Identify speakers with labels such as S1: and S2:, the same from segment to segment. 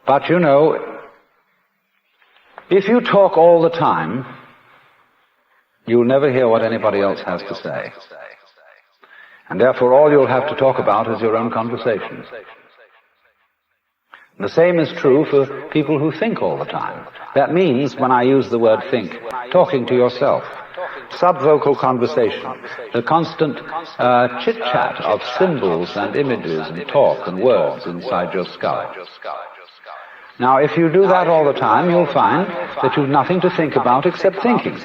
S1: But you know, if you talk all the time, you'll never hear what anybody else has to say. And therefore all you'll have to talk about is your own conversation. The same is true for people who think all the time. That means, when I use the word think, talking to yourself. Subvocal conversation, the constant chit-chat of symbols and images and talk and words inside your skull. Now, if you do that all the time, you'll find that you've nothing to think about except thinking.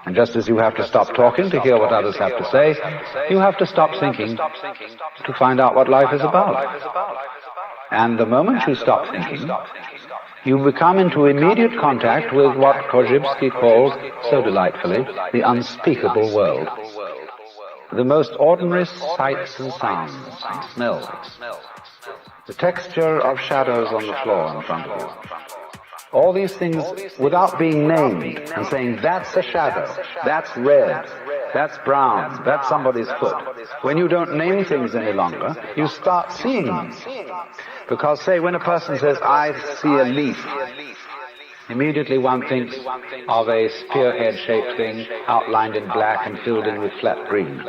S1: And just as you have to stop talking to hear what others have to say, you have to stop thinking to find out what life is about. And the moment you stop thinking, you become into immediate contact with what Korzybski called, so delightfully, the unspeakable world. The most ordinary sights and sounds and smells. The texture of shadows on the floor in front of you. All these things without being named and saying, that's a shadow, that's red, that's brown, that's somebody's foot. When you don't name things any longer, you start seeing them. Because, say, when a person says, I see a leaf, immediately one thinks of a spearhead-shaped thing outlined in black and filled in with flat green.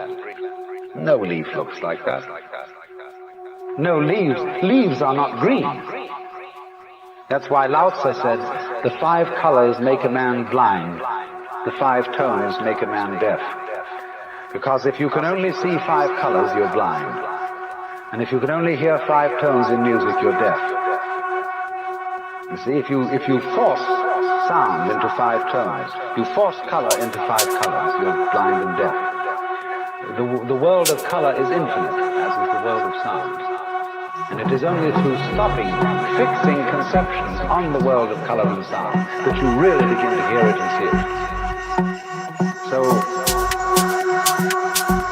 S1: No leaf looks like that. No leaves are not green. That's why Lao Tzu said, the 5 colors make a man blind, the 5 tones make a man deaf. Because if you can only see 5 colors, you're blind. And if you can only hear 5 tones in music, you're deaf. You see, if you force sound into 5 tones, you force color into 5 colors, you're blind and deaf. The world of color is infinite, as is the world of sound. And it is only through stopping, fixing conceptions on the world of color and sound that you really begin to hear it and see it. So,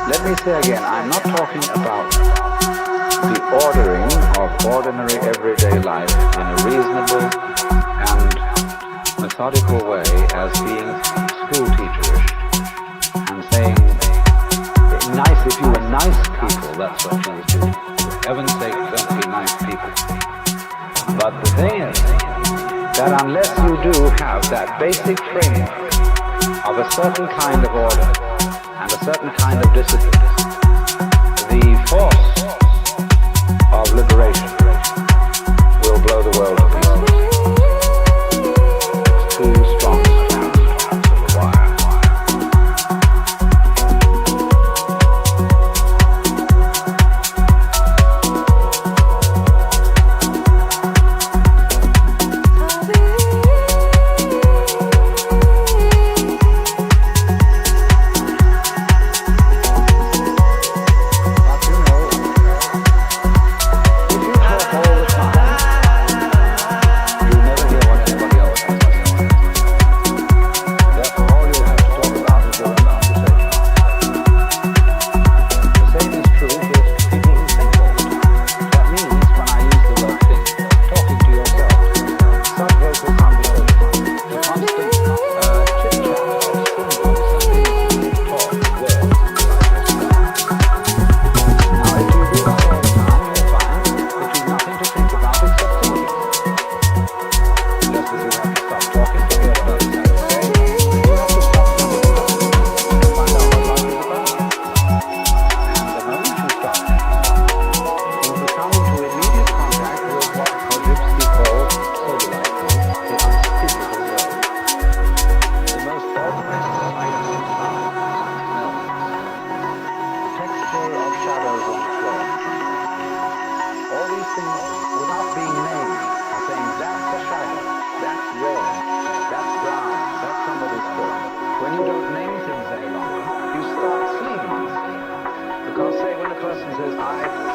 S1: let me say again, I'm not talking about the ordering of ordinary everyday life in a reasonable and methodical way as being school teacherish and saying, nice, if you were nice people, that's what you would do. For heaven's sake, don't be nice people. But the thing is that unless you do have that basic framework of a certain kind of order and a certain kind of discipline, the force of liberation will blow the world to pieces. It's too strong for a wire. When you don't name things any longer, you start seeing them. Because, say, when a person says, I